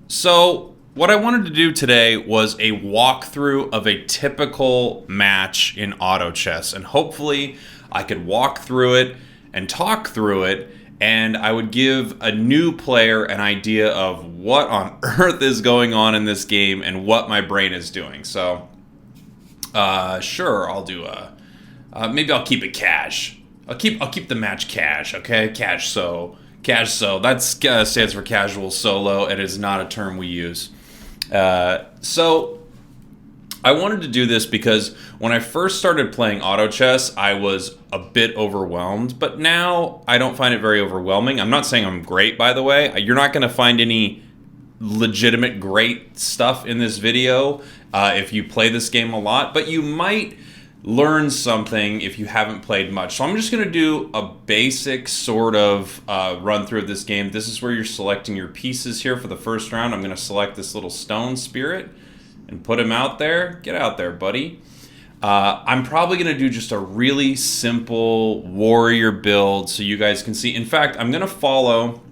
So, what I wanted to do today was a walkthrough of a typical match in auto chess, and hopefully I could walk through it and talk through it, and I would give a new player an idea of what on earth is going on in this game and what my brain is doing. So, sure, I'll do maybe I'll keep it cash. I'll keep the match cash, okay? Cash so. Cash so. That stands for casual solo. It is not a term we use. So I wanted to do this because when I first started playing auto chess, I was a bit overwhelmed, but now I don't find it very overwhelming. I'm not saying I'm great, by the way. You're not going to find any legitimate great stuff in this video if you play this game a lot, but you might learn something if you haven't played much. So I'm just going to do a basic sort of run through of this game. This is where you're selecting your pieces here for the first round. I'm going to select this little stone spirit and put him out there. Get out there, buddy. I'm probably going to do just a really simple warrior build so you guys can see. In fact, I'm going to follow...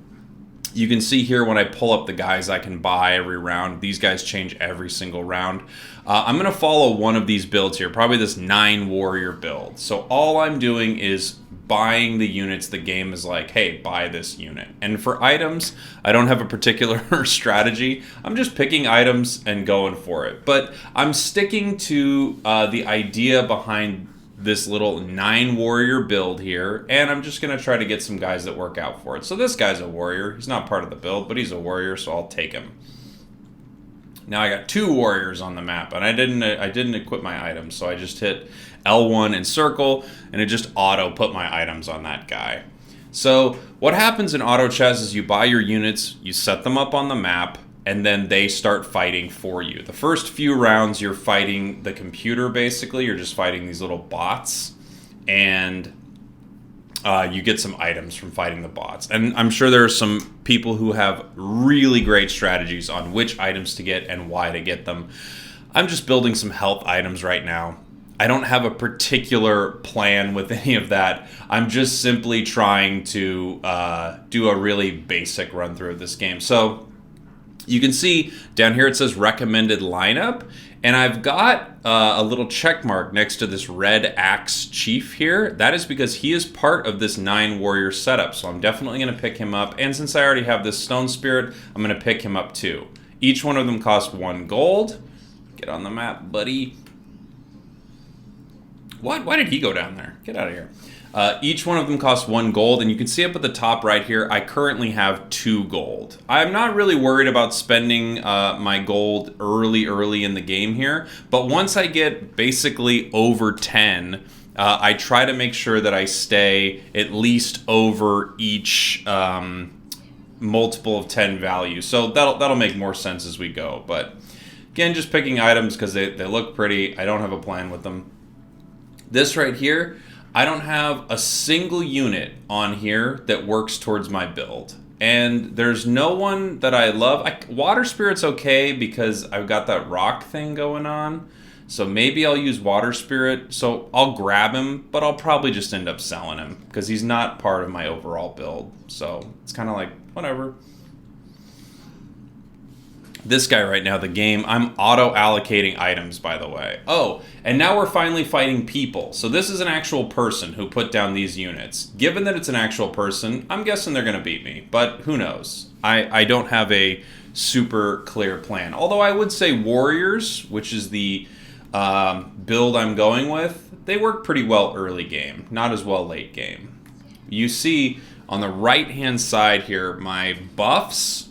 You can see here when I pull up the guys I can buy every round. These guys change every single round. I'm going to follow one of these builds here, probably this 9 warrior build. So all I'm doing is buying the units. The game is like, hey, buy this unit. And for items, I don't have a particular strategy. I'm just picking items and going for it. But I'm sticking to the idea behind this little 9 warrior build here, and I'm just going to try to get some guys that work out for it. So this guy's a warrior. He's not part of the build, but he's a warrior, so I'll take him. Now I got 2 warriors on the map, and I didn't equip my items, so I just hit L1 and circle, and it just auto put my items on that guy. So what happens in auto chess is you buy your units, you set them up on the map, and then they start fighting for you. The first few rounds, you're fighting the computer, basically. You're just fighting these little bots, and you get some items from fighting the bots. And I'm sure there are some people who have really great strategies on which items to get and why to get them. I'm just building some health items right now. I don't have a particular plan with any of that. I'm just simply trying to do a really basic run through of this game. So you can see down here it says recommended lineup, and I've got a little check mark next to this red axe chief here. That is because he is part of this 9 warrior setup, so I'm definitely going to pick him up. And since I already have this stone spirit, I'm going to pick him up too. Each one of them costs 1 gold. Get on the map, buddy. What? Why did he go down there? Get out of here. Each one of them costs 1 gold, and you can see up at the top right here, I currently have 2 gold. I'm not really worried about spending my gold early in the game here, but once I get basically over 10, I try to make sure that I stay at least over each multiple of 10 value. So that'll make more sense as we go. But again, just picking items because they look pretty. I don't have a plan with them. This right here, I don't have a single unit on here that works towards my build. And there's no one that I love. Water Spirit's okay because I've got that rock thing going on. So maybe I'll use Water Spirit. So I'll grab him, but I'll probably just end up selling him because he's not part of my overall build. So it's kind of like, whatever. This guy right now, the game, I'm auto-allocating items, by the way. Oh, and now we're finally fighting people. So this is an actual person who put down these units. Given that it's an actual person, I'm guessing they're going to beat me, but who knows? I don't have a super clear plan. Although I would say warriors, which is the build I'm going with, they work pretty well early game, not as well late game. You see on the right-hand side here, my buffs...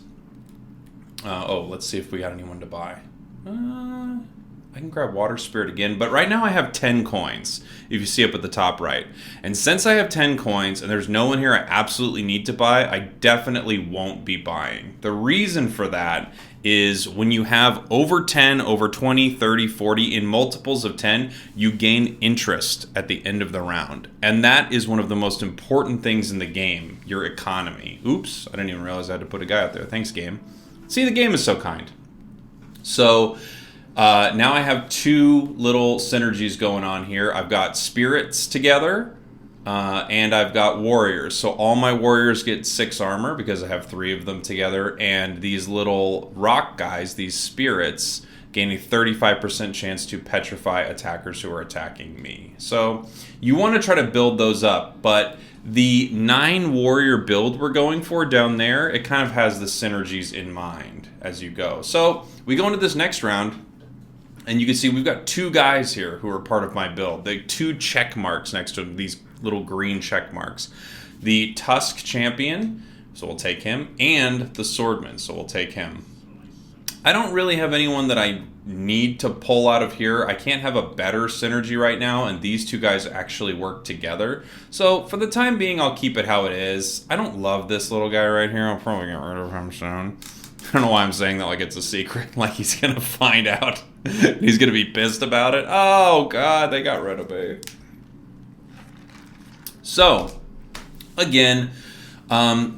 let's see if we got anyone to buy. I can grab Water Spirit again, but right now I have 10 coins, if you see up at the top right. And since I have 10 coins and there's no one here I absolutely need to buy, I definitely won't be buying. The reason for that is when you have over 10, over 20, 30, 40, in multiples of 10, you gain interest at the end of the round. And that is one of the most important things in the game, your economy. Oops, I didn't even realize I had to put a guy out there. Thanks, game. See, the game is so kind. So now I have 2 little synergies going on here. I've got spirits together, and I've got warriors. So all my warriors get 6 armor because I have 3 of them together. And these little rock guys, these spirits, gain a 35% chance to petrify attackers who are attacking me. So you want to try to build those up. But the 9 warrior build we're going for down there, it kind of has the synergies in mind as you go. So we go into this next round. And you can see we've got 2 guys here who are part of my build. The 2 check marks next to them, these little green check marks. The Tusk Champion, so we'll take him, and the Swordman, so we'll take him. I don't really have anyone that I need to pull out of here. I can't have a better synergy right now, and these 2 guys actually work together. So for the time being, I'll keep it how it is. I don't love this little guy right here. I'll probably get rid of him soon. I don't know why I'm saying that like it's a secret, like he's gonna find out. He's gonna be pissed about it. Oh god, they got rid of me. So, again,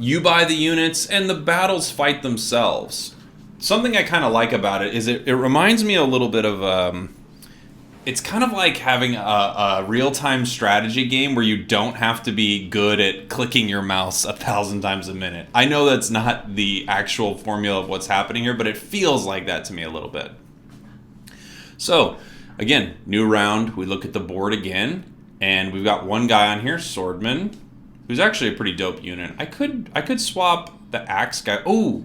you buy the units and the battles fight themselves. Something I kind of like about it is it reminds me a little bit of... it's kind of like having a real-time strategy game where you don't have to be good at clicking your mouse 1,000 times a minute. I know that's not the actual formula of what's happening here, but it feels like that to me a little bit. So, again, new round. We look at the board again, and we've got 1 guy on here, Swordman, who's actually a pretty dope unit. I could swap the axe guy. Oh,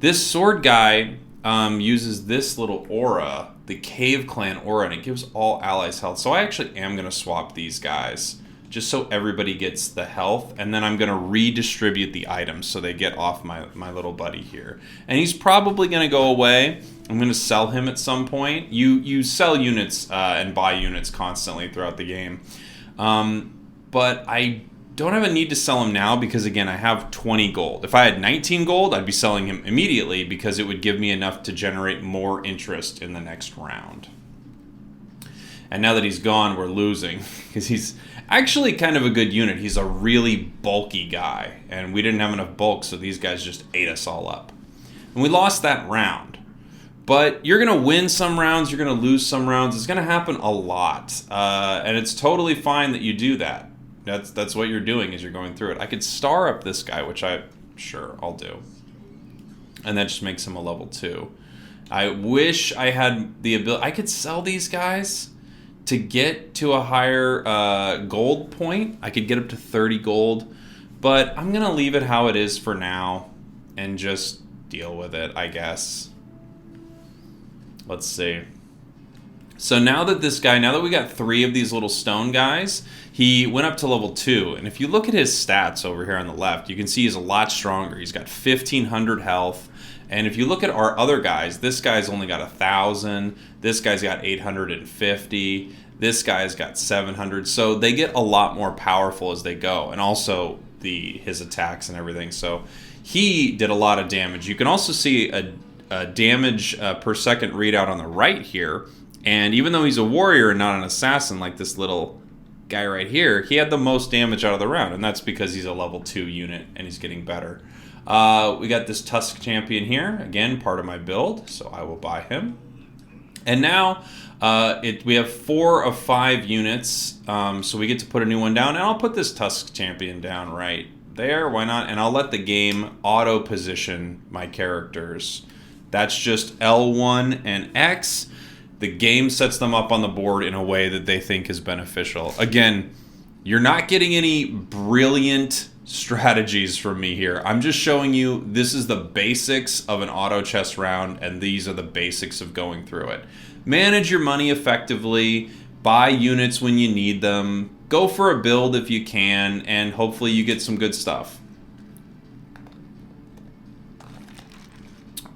this sword guy uses this little aura, the Cave Clan aura, and it gives all allies health. So I actually am going to swap these guys just so everybody gets the health, and then I'm going to redistribute the items so they get off my little buddy here. And he's probably going to go away. I'm going to sell him at some point. You sell units and buy units constantly throughout the game. But I don't have a need to sell him now because, again, I have 20 gold. If I had 19 gold, I'd be selling him immediately because it would give me enough to generate more interest in the next round. And now that he's gone, we're losing because he's actually kind of a good unit. He's a really bulky guy, and we didn't have enough bulk, so these guys just ate us all up. And we lost that round. But you're going to win some rounds, you're going to lose some rounds. It's going to happen a lot, and it's totally fine that you do that. That's what you're doing is you're going through it. I could star up this guy, which I'll do. And that just makes him a level 2. I wish I had the ability... I could sell these guys to get to a higher gold point. I could get up to 30 gold. But I'm going to leave it how it is for now and just deal with it, I guess. Let's see. So now that we got 3 of these little stone guys, he went up to level 2. And if you look at his stats over here on the left, you can see he's a lot stronger. He's got 1,500 health. And if you look at our other guys, this guy's only got 1,000. This guy's got 850. This guy's got 700. So they get a lot more powerful as they go. And also his attacks and everything. So he did a lot of damage. You can also see a damage per second readout on the right here. And even though he's a warrior and not an assassin like this little guy right here, he had the most damage out of the round, and that's because he's a level 2 unit and he's getting better. We got this Tusk Champion here, again, part of my build, so I will buy him. And now we have 4 of 5 units, so we get to put a new one down, and I'll put this Tusk Champion down right there, why not? And I'll let the game auto-position my characters. That's just L1 and X. The game sets them up on the board in a way that they think is beneficial. Again, you're not getting any brilliant strategies from me here. I'm just showing you this is the basics of an auto chess round, and these are the basics of going through it. Manage your money effectively, buy units when you need them, go for a build if you can, and hopefully you get some good stuff.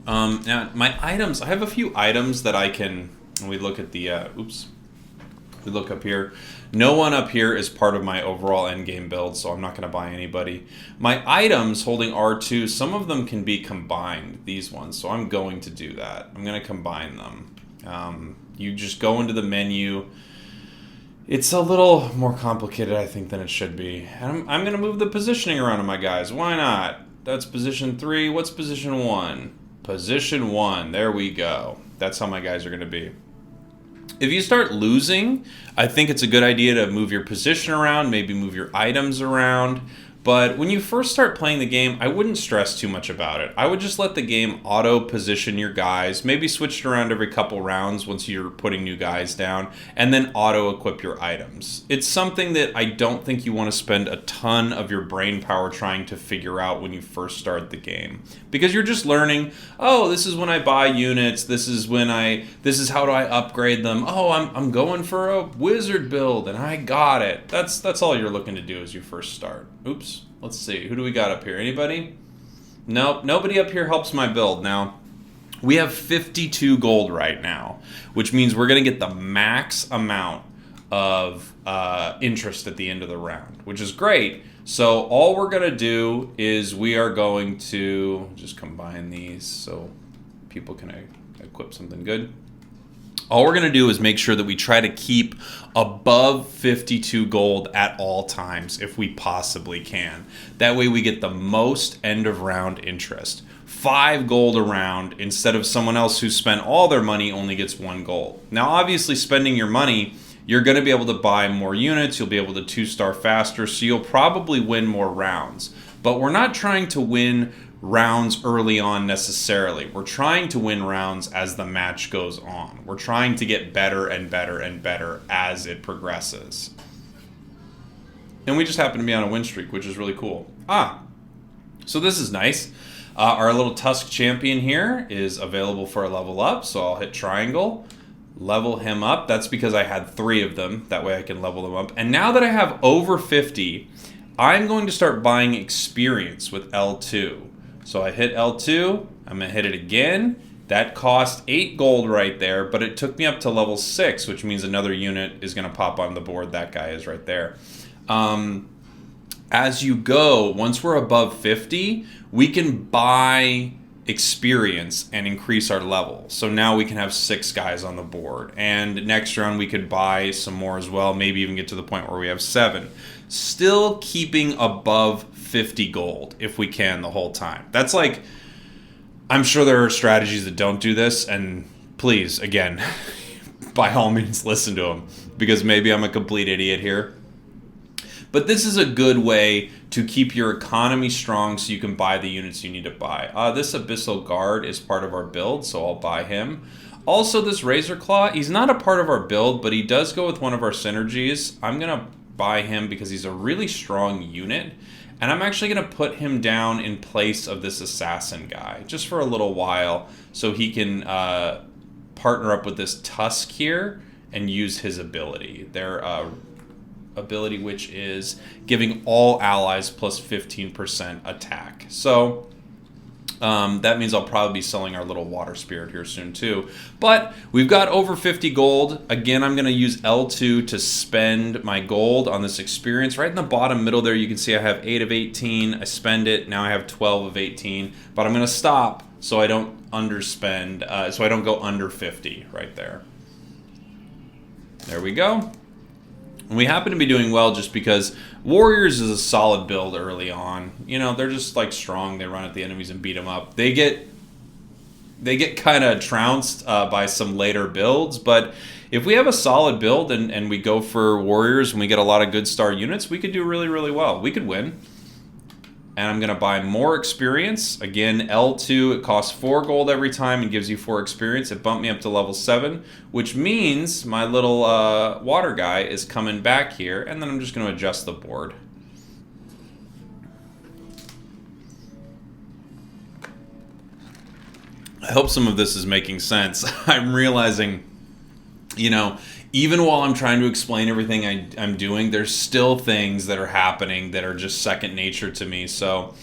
Now, my items, I have a few items that I can... When we look at the, we look up here. No one up here is part of my overall endgame build, so I'm not going to buy anybody. My items holding R2, some of them can be combined, these ones, so I'm going to do that. I'm going to combine them. You just go into the menu. It's a little more complicated, I think, than it should be. And I'm going to move the positioning around on my guys. Why not? That's position 3. What's position 1? Position 1. There we go. That's how my guys are going to be. If you start losing, I think it's a good idea to move your position around, maybe move your items around. But when you first start playing the game, I wouldn't stress too much about it. I would just let the game auto-position your guys, maybe switch it around every couple rounds once you're putting new guys down, and then auto-equip your items. It's something that I don't think you want to spend a ton of your brain power trying to figure out when you first start the game. Because you're just learning, oh, this is when I buy units, this is how do I upgrade them, oh, I'm going for a wizard build, and I got it. That's all you're looking to do as you first start. Oops. Let's see. Who do we got up here? Anybody? Nope. Nobody up here helps my build. Now, we have 52 gold right now, which means we're going to get the max amount of interest at the end of the round, which is great. So all we're going to do is we are going to just combine these so people can equip something good. All we're going to do is make sure that we try to keep above 52 gold at all times if we possibly can. That way we get the most end of round interest. 5 gold a round instead of someone else who spent all their money only gets 1 gold. Now obviously spending your money, you're going to be able to buy more units, you'll be able to 2-star faster, so you'll probably win more rounds. But we're not trying to win rounds early on necessarily. We're trying to win rounds as the match goes on. We're trying to get better and better and better as it progresses. And we just happen to be on a win streak, which is really cool. So this is nice. Our little Tusk champion here is available for a level up, so I'll hit triangle, level him up. That's because I had 3 of them. That way I can level them up. And now that I have over 50, I'm going to start buying experience with L2. So I hit L2, I'm going to hit it again. That cost 8 gold right there, but it took me up to level 6, which means another unit is going to pop on the board. That guy is right there. As you go, once we're above 50, we can buy experience and increase our level. So now we can have 6 guys on the board. And next round we could buy some more as well, maybe even get to the point where we have 7. Still keeping above 50 gold if we can the whole time. That's like, I'm sure there are strategies that don't do this, and please, again, by all means listen to them, because maybe I'm a complete idiot here. But this is a good way to keep your economy strong so you can buy the units you need to buy. This Abyssal Guard is part of our build, so I'll buy him. Also, this Razor Claw, he's not a part of our build, but he does go with one of our synergies. I'm going to buy him because he's a really strong unit, and I'm actually going to put him down in place of this Assassin guy, just for a little while, so he can partner up with this Tusk here and use his ability. Their ability, which is giving all allies plus 15% attack. So that means I'll probably be selling our little water spirit here soon too. But we've got over 50 gold. Again, I'm going to use L2 to spend my gold on this experience. Right in the bottom middle there, you can see I have 8 of 18. I spend it. Now I have 12 of 18. But I'm going to stop so I don't underspend, so I don't go under 50 right there. There we go. And we happen to be doing well just because Warriors is a solid build early on. You know, they're just like strong. They run at the enemies and beat them up. They get kind of trounced by some later builds, but if we have a solid build and we go for Warriors and we get a lot of good star units, we could do really, really well. We could win. And I'm going to buy more experience. Again, L2, it costs 4 gold every time and gives you 4 experience. It bumped me up to level 7, which means my little water guy is coming back here, and then I'm just going to adjust the board. I hope some of this is making sense. I'm realizing, you know, even while I'm trying to explain everything I'm doing, there's still things that are happening that are just second nature to me. So,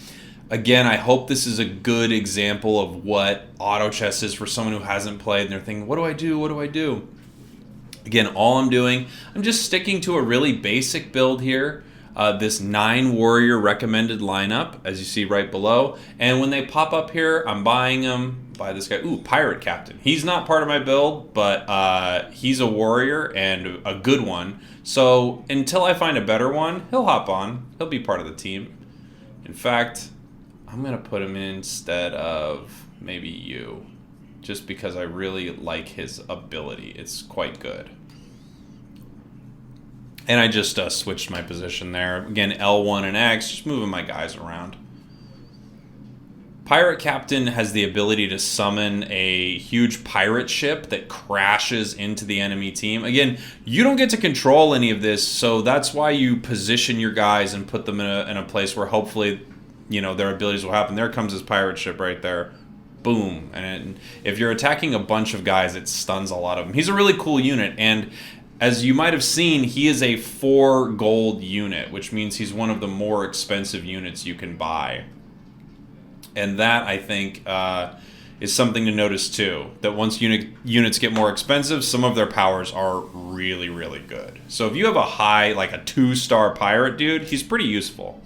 again, I hope this is a good example of what auto chess is for someone who hasn't played and they're thinking, what do I do? What do I do? Again, all I'm doing, I'm just sticking to a really basic build here. This 9 warrior recommended lineup, as you see right below. And when they pop up here, I'm buying them. Buy this guy. Ooh, Pirate Captain. He's not part of my build, but he's a warrior and a good one. So until I find a better one, he'll hop on. He'll be part of the team. In fact, I'm going to put him in instead of maybe you. just because I really like his ability. It's quite good. And I just switched my position there. Again, L1 and X, just moving my guys around. Pirate Captain has the ability to summon a huge pirate ship that crashes into the enemy team. Again, you don't get to control any of this, so that's why you position your guys and put them in a place where hopefully, you know, their abilities will happen. There comes his pirate ship right there. Boom. And if you're attacking a bunch of guys, it stuns a lot of them. He's a really cool unit, and as you might have seen, he is a 4 gold unit, which means he's one of the more expensive units you can buy. And that, I think, is something to notice too. That once units get more expensive, some of their powers are really, really good. So if you have a high, like a 2-star pirate dude, he's pretty useful.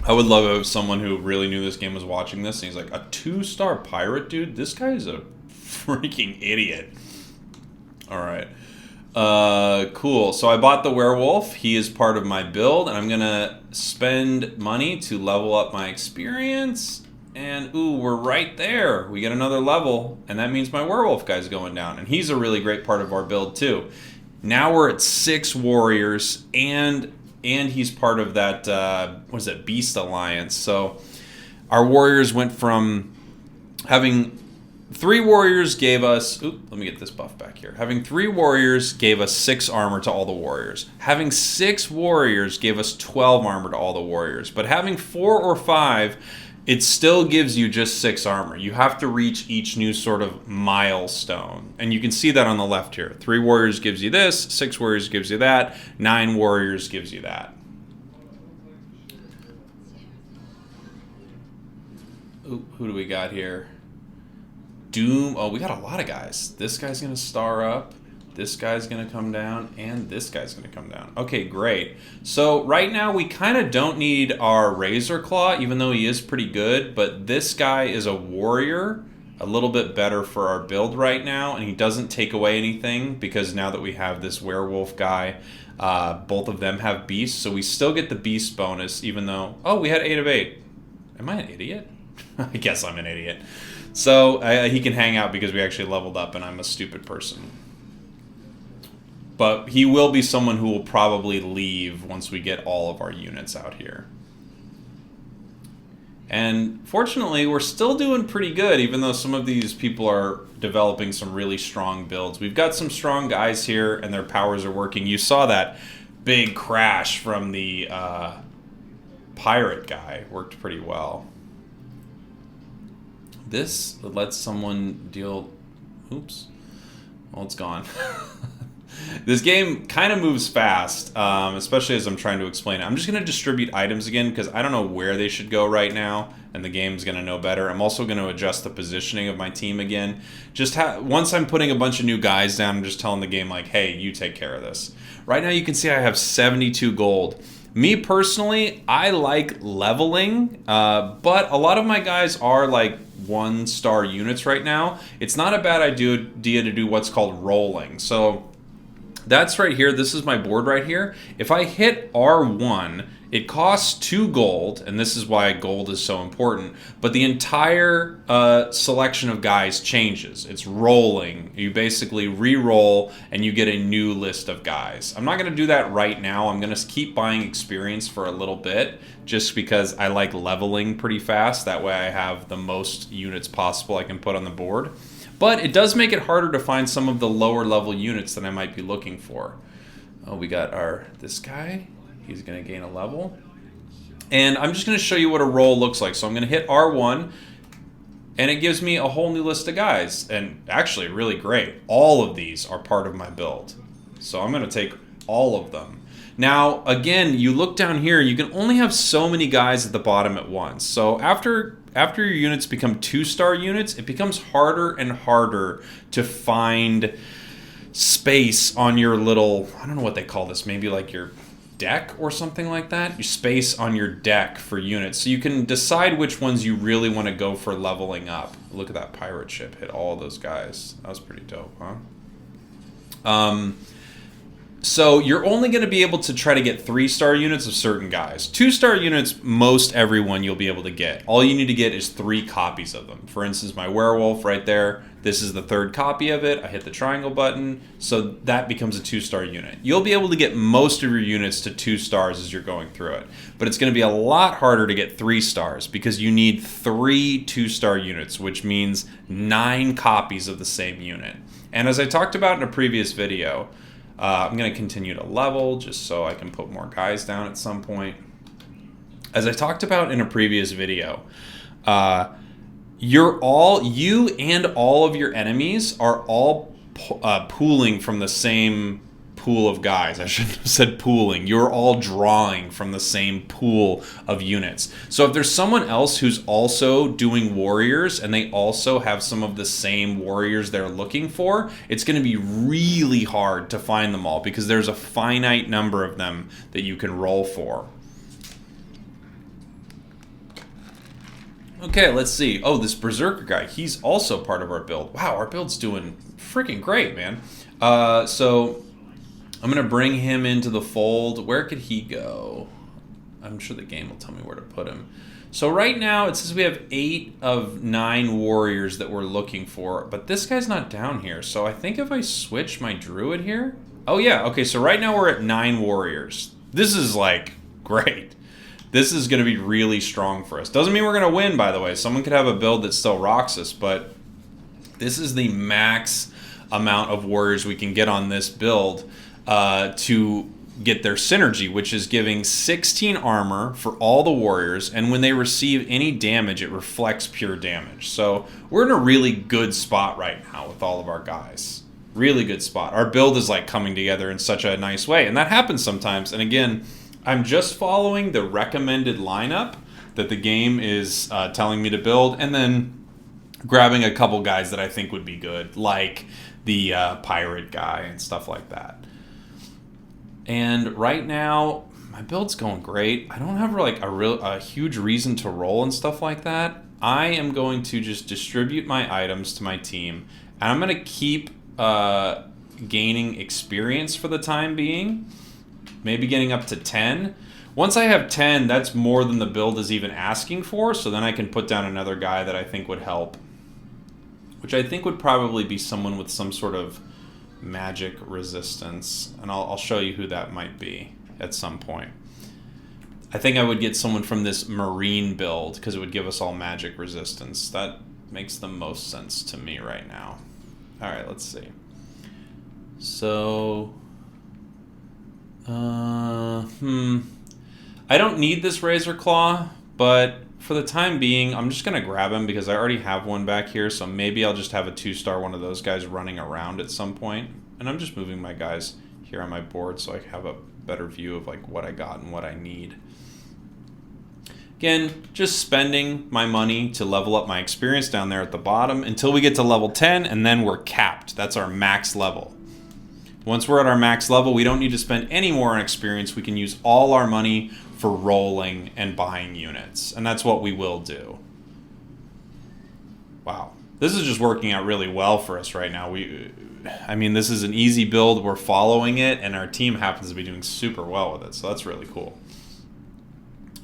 I would love if someone who really knew this game was watching this, and he's like, a 2-star pirate dude? This guy is a freaking idiot. Alright. Cool. So I bought the werewolf. He is part of my build, and I'm gonna spend money to level up my experience. And ooh, we're right there. We get another level, and that means my werewolf guy's going down, and he's a really great part of our build too. Now we're at 6 warriors, and he's part of that what is it, Beast Alliance. So our warriors went from having 3 warriors gave us... Oop, let me get this buff back here. Having 3 warriors gave us 6 armor to all the warriors. Having 6 warriors gave us 12 armor to all the warriors. But having 4 or 5, it still gives you just 6 armor. You have to reach each new sort of milestone. And you can see that on the left here. 3 warriors gives you this, 6 warriors gives you that, 9 warriors gives you that. Ooh, who do we got here? Doom. Oh, we got a lot of guys. This guy's going to star up. This guy's going to come down. And this guy's going to come down. Okay, great. So right now we kind of don't need our Razor Claw, even though he is pretty good. But this guy is a warrior. A little bit better for our build right now. And he doesn't take away anything, because now that we have this werewolf guy, both of them have beasts. So we still get the beast bonus, even though... Oh, we had 8 of 8. Am I an idiot? I guess I'm an idiot. So he can hang out because we actually leveled up and I'm a stupid person. But he will be someone who will probably leave once we get all of our units out here. And fortunately, we're still doing pretty good, even though some of these people are developing some really strong builds. We've got some strong guys here and their powers are working. You saw that big crash from the pirate guy. Worked pretty well. This lets someone deal... Oops. Well, it's gone. This game kind of moves fast, especially as I'm trying to explain it. I'm just going to distribute items again because I don't know where they should go right now, and the game's going to know better. I'm also going to adjust the positioning of my team again. Once I'm putting a bunch of new guys down, I'm just telling the game, like, hey, you take care of this. Right now you can see I have 72 gold. Me personally, I like leveling, but a lot of my guys are like 1-star units right now. It's not a bad idea to do what's called rolling. So that's right here. This is my board right here. If I hit R1, it costs 2 gold, and this is why gold is so important, but the entire selection of guys changes. It's rolling. You basically re-roll, and you get a new list of guys. I'm not going to do that right now. I'm going to keep buying experience for a little bit, just because I like leveling pretty fast. That way I have the most units possible I can put on the board. But it does make it harder to find some of the lower level units that I might be looking for. Oh, we got this guy. He's going to gain a level. And I'm just going to show you what a roll looks like. So I'm going to hit R1, and it gives me a whole new list of guys. And actually, really great. All of these are part of my build. So I'm going to take all of them. Now, again, you look down here, you can only have so many guys at the bottom at once. So after your units become 2-star units, it becomes harder and harder to find space on your little, I don't know what they call this, maybe like your deck or something like that. You space on your deck for units, so you can decide which ones you really want to go for leveling up. Look at that pirate ship hit all those guys. That was pretty dope, huh? So you're only going to be able to try to get 3-star units of certain guys. 2-star units, most everyone you'll be able to get. All you need to get is 3 copies of them. For instance, my werewolf right there, this is the 3rd copy of it. I hit the triangle button, so that becomes a 2-star unit. You'll be able to get most of your units to 2 stars as you're going through it. But it's going to be a lot harder to get 3 stars because you need 3 2-star units, which means 9 copies of the same unit. And as I talked about in a previous video, I'm going to continue to level just so I can put more guys down at some point. As I talked about in a previous video, you and all of your enemies are all pooling from the same pool of guys. I shouldn't have said pooling. You're all drawing from the same pool of units. So if there's someone else who's also doing warriors and they also have some of the same warriors they're looking for, it's going to be really hard to find them all because there's a finite number of them that you can roll for. Okay, let's see. Oh, this Berserker guy, he's also part of our build. Wow, our build's doing freaking great, man. So I'm going to bring him into the fold. Where could he go? I'm sure the game will tell me where to put him. So right now, it says we have 8 of 9 warriors that we're looking for, but this guy's not down here. So I think if I switch my druid here... Oh, yeah. Okay, so right now we're at 9 warriors. This is, like, great. This is going to be really strong for us. Doesn't mean we're going to win, by the way. Someone could have a build that still rocks us, but this is the max amount of warriors we can get on this build to get their synergy, which is giving 16 armor for all the warriors, and when they receive any damage, it reflects pure damage. So we're in a really good spot right now with all of our guys. Really good spot. Our build is like coming together in such a nice way, and that happens sometimes. And again, I'm just following the recommended lineup that the game is telling me to build, and then grabbing a couple guys that I think would be good, like the pirate guy and stuff like that. And right now, my build's going great. I don't have like a huge reason to roll and stuff like that. I am going to just distribute my items to my team, and I'm going to keep gaining experience for the time being. Maybe getting up to 10. Once I have 10, that's more than the build is even asking for, so then I can put down another guy that I think would help, which I think would probably be someone with some sort of magic resistance, and I'll show you who that might be at some point. I think I would get someone from this marine build because it would give us all magic resistance. That makes the most sense to me right now. Alright, let's see. So I don't need this Razor Claw, but for the time being, I'm just going to grab him because I already have one back here, so maybe I'll just have a 2-star one of those guys running around at some point. And I'm just moving my guys here on my board so I have a better view of like what I got and what I need. Again, just spending my money to level up my experience down there at the bottom until we get to level 10, and then we're capped. That's our max level. Once we're at our max level, we don't need to spend any more on experience. We can use all our money for rolling and buying units, and that's what we will do. Wow. This is just working out really well for us right now. I mean, this is an easy build. We're following it, and our team happens to be doing super well with it, so that's really cool.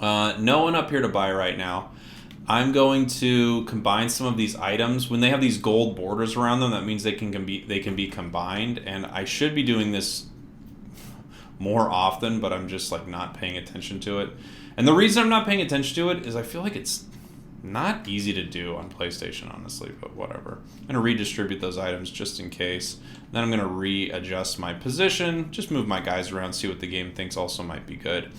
No one up here to buy right now. I'm going to combine some of these items. When they have these gold borders around them, that means they can be combined, and I should be doing this more often, but I'm just like not paying attention to it. And the reason I'm not paying attention to it is I feel like it's not easy to do on PlayStation, honestly, but whatever. I'm going to redistribute those items just in case. Then I'm going to readjust my position, just move my guys around, see what the game thinks also might be good.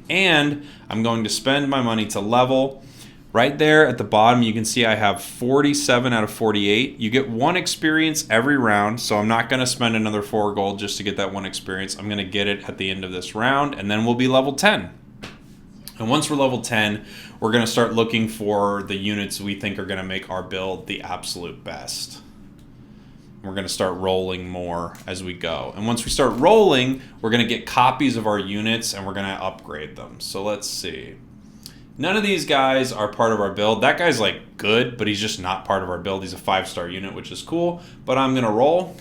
And I'm going to spend my money to level. Right there at the bottom, you can see I have 47 out of 48. You get 1 experience every round, so I'm not going to spend another 4 gold just to get that 1 experience. I'm going to get it at the end of this round, and then we'll be level 10. And once we're level 10, we're going to start looking for the units we think are going to make our build the absolute best. We're going to start rolling more as we go. And once we start rolling, we're going to get copies of our units, and we're going to upgrade them. So let's see. None of these guys are part of our build. That guy's like good, but he's just not part of our build. He's a 5-star unit, which is cool. But I'm going to roll.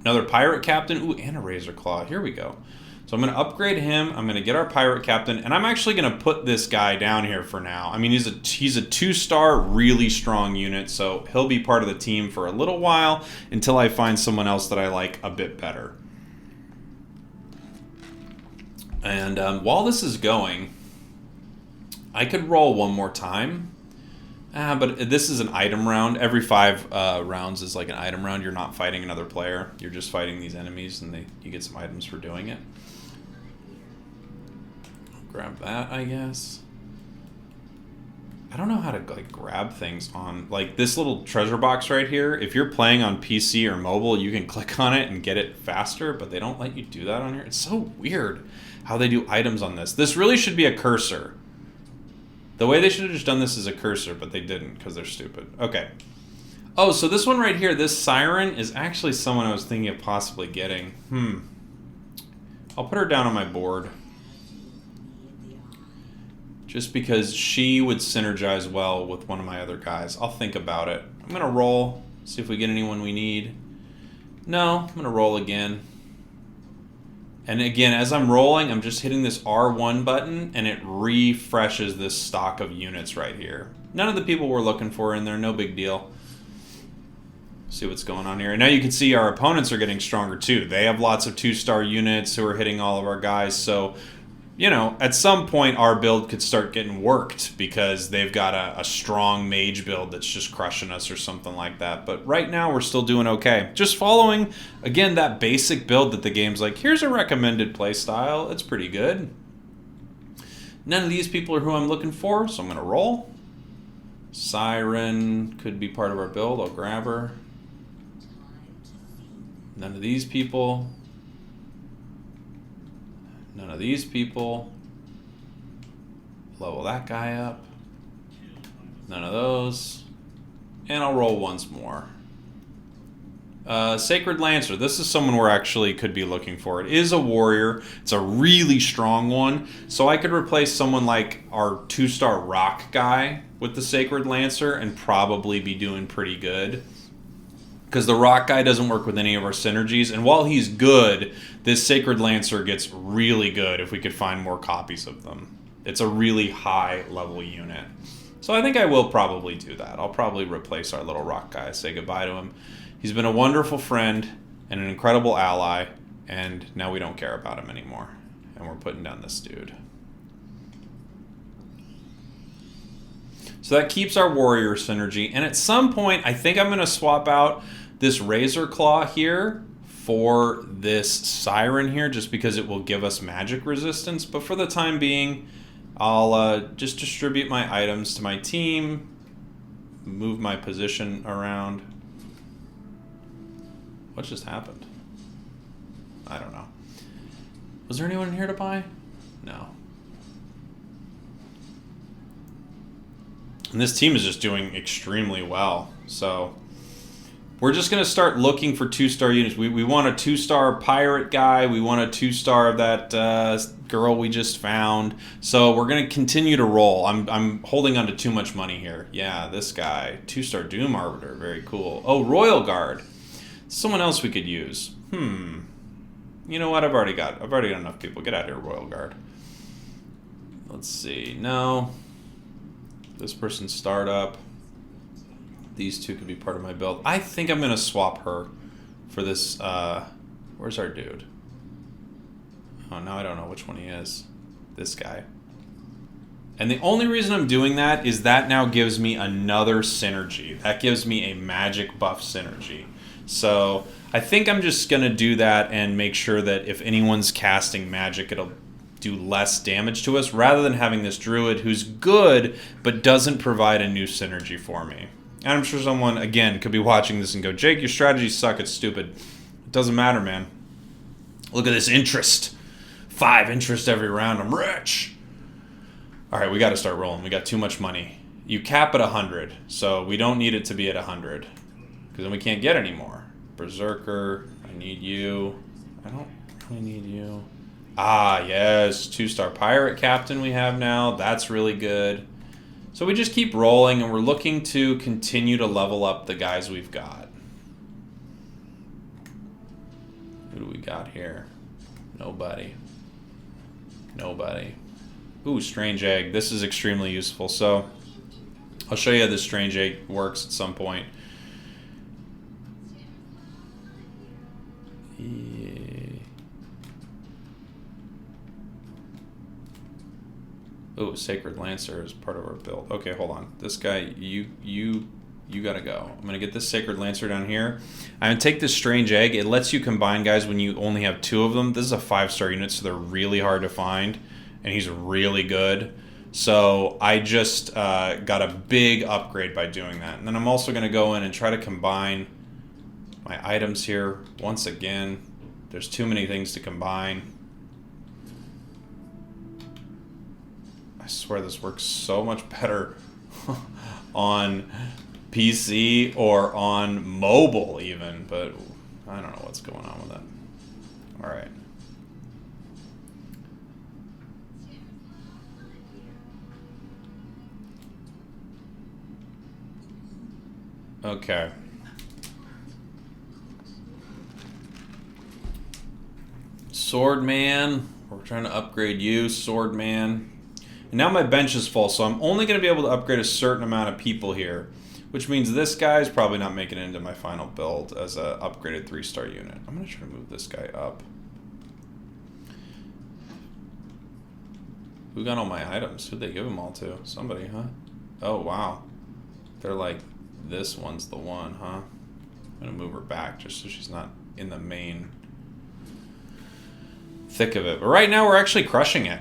Another pirate captain. Ooh, and a razor claw. Here we go. So I'm going to upgrade him. I'm going to get our pirate captain, and I'm actually going to put this guy down here for now. I mean, he's a 2-star, really strong unit, so he'll be part of the team for a little while until I find someone else that I like a bit better. And while this is going, I could roll one more time. But this is an item round. Every 5 rounds is like an item round. You're not fighting another player. You're just fighting these enemies, and you get some items for doing it. Grab that, I guess. I don't know how to like grab things on like this little treasure box right here. If you're playing on PC or mobile, you can click on it and get it faster, but they don't let you do that on here. It's so weird how they do items on this. This really should be a cursor. The way they should have just done this is a cursor, but they didn't because they're stupid. Okay. Oh, so this one right here, this siren is actually someone I was thinking of possibly getting. I'll put her down on my board. Just because she would synergize well with one of my other guys. I'll think about it. I'm going to roll, see if we get anyone we need. No, I'm going to roll again. And again, as I'm rolling, I'm just hitting this R1 button, and it refreshes this stock of units right here. None of the people we're looking for in there, no big deal. See what's going on here. And now you can see our opponents are getting stronger too. They have lots of 2-star units who are hitting all of our guys, so you know, at some point our build could start getting worked because they've got a strong mage build that's just crushing us or something like that. But right now we're still doing okay. Just following, again, that basic build that the game's like, here's a recommended play style. It's pretty good. None of these people are who I'm looking for, so I'm going to roll. Siren could be part of our build. I'll grab her. None of these people. None of these people. Level that guy up. None of those. And I'll roll once more. Sacred Lancer. This is someone we're actually could be looking for. It is a warrior. It's a really strong one. So I could replace someone like our 2-star rock guy with the Sacred Lancer and probably be doing pretty good. Because the rock guy doesn't work with any of our synergies. And while he's good, this Sacred Lancer gets really good if we could find more copies of them. It's a really high level unit. So I think I will probably do that. I'll probably replace our little rock guy, say goodbye to him. He's been a wonderful friend and an incredible ally. And now we don't care about him anymore. And we're putting down this dude. So that keeps our warrior synergy. And at some point, I think I'm going to swap out this razor claw here for this siren here, just because it will give us magic resistance. But for the time being, I'll just distribute my items to my team, move my position around. What just happened? I don't know. Was there anyone in here to buy? No. And this team is just doing extremely well. So we're just going to start looking for 2-star units. We want a 2-star pirate guy. We want a 2-star of that girl we just found. So we're going to continue to roll. I'm holding on to too much money here. Yeah, this guy. 2-star Doom Arbiter. Very cool. Oh, Royal Guard. Someone else we could use. You know what? I've already got enough people. Get out of here, Royal Guard. Let's see. No. This person's startup. These two could be part of my build. I think I'm going to swap her for this. Where's our dude? Oh, now I don't know which one he is. This guy. And the only reason I'm doing that is that now gives me another synergy. That gives me a magic buff synergy. So I think I'm just going to do that and make sure that if anyone's casting magic, it'll do less damage to us rather than having this druid who's good but doesn't provide a new synergy for me. And I'm sure someone, again, could be watching this and go, Jake, your strategies suck, it's stupid. It doesn't matter, man. Look at this interest. 5 interest every round, I'm rich. Alright, we got to start rolling. We got too much money. You cap at 100, so we don't need it to be at 100. Because then we can't get any more. Berserker, I need you. I don't really need you. Ah, yes, 2-star pirate captain we have now. That's really good. So we just keep rolling, and we're looking to continue to level up the guys we've got. Who do we got here? Nobody. Nobody. Ooh, strange egg. This is extremely useful. So I'll show you how this strange egg works at some point. Yeah. Oh, Sacred Lancer is part of our build. Okay, hold on. This guy, you gotta go. I'm gonna get this Sacred Lancer down here. I'm gonna take this strange egg. It lets you combine guys when you only have 2 of them. This is a 5-star unit, so they're really hard to find, and he's really good. So I just got a big upgrade by doing that. And then I'm also gonna go in and try to combine my items here. Once again, there's too many things to combine. I swear this works so much better on PC or on mobile even, but I don't know what's going on with that. All right. Okay. Swordman. We're trying to upgrade you, Swordman. And now my bench is full, so I'm only going to be able to upgrade a certain amount of people here, which means this guy is probably not making it into my final build as an upgraded 3-star unit. I'm going to try to move this guy up. Who got all my items? Who'd they give them all to? Somebody, huh? Oh, wow. They're like, this one's the one, huh? I'm going to move her back just so she's not in the main thick of it. But right now we're actually crushing it.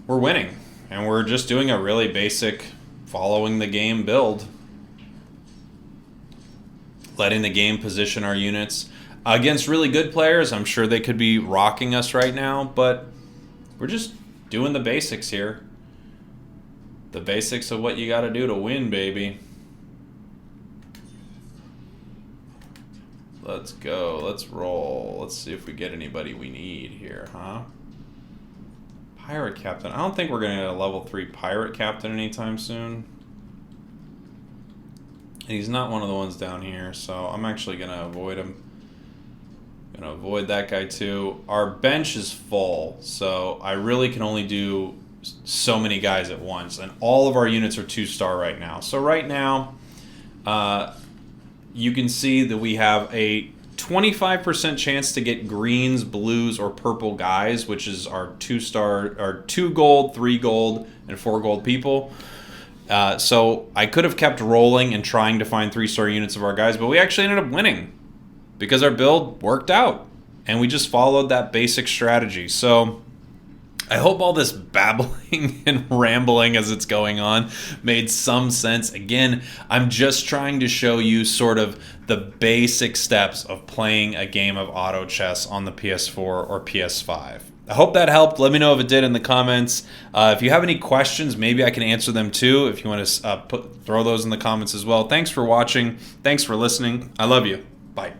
We're winning. And we're just doing a really basic following the game build. Letting the game position our units against really good players. I'm sure they could be rocking us right now, but we're just doing the basics here. The basics of what you got to do to win, baby. Let's go. Let's roll. Let's see if we get anybody we need here, huh? Pirate Captain. I don't think we're going to get a level 3 Pirate Captain anytime soon. And he's not one of the ones down here, so I'm actually going to avoid him. Going to avoid that guy too. Our bench is full, so I really can only do so many guys at once. And all of our units are 2-star right now. So right now, you can see that we have a 25% chance to get greens, blues, or purple guys, which is our 2-star, our 2 gold, 3 gold, and 4 gold people. So I could have kept rolling and trying to find 3-star units of our guys, but we actually ended up winning because our build worked out and we just followed that basic strategy. So I hope all this babbling and rambling as it's going on made some sense. Again, I'm just trying to show you sort of the basic steps of playing a game of auto chess on the PS4 or PS5. I hope that helped. Let me know if it did in the comments. If you have any questions, maybe I can answer them too. If you want to throw those in the comments as well. Thanks for watching. Thanks for listening. I love you. Bye.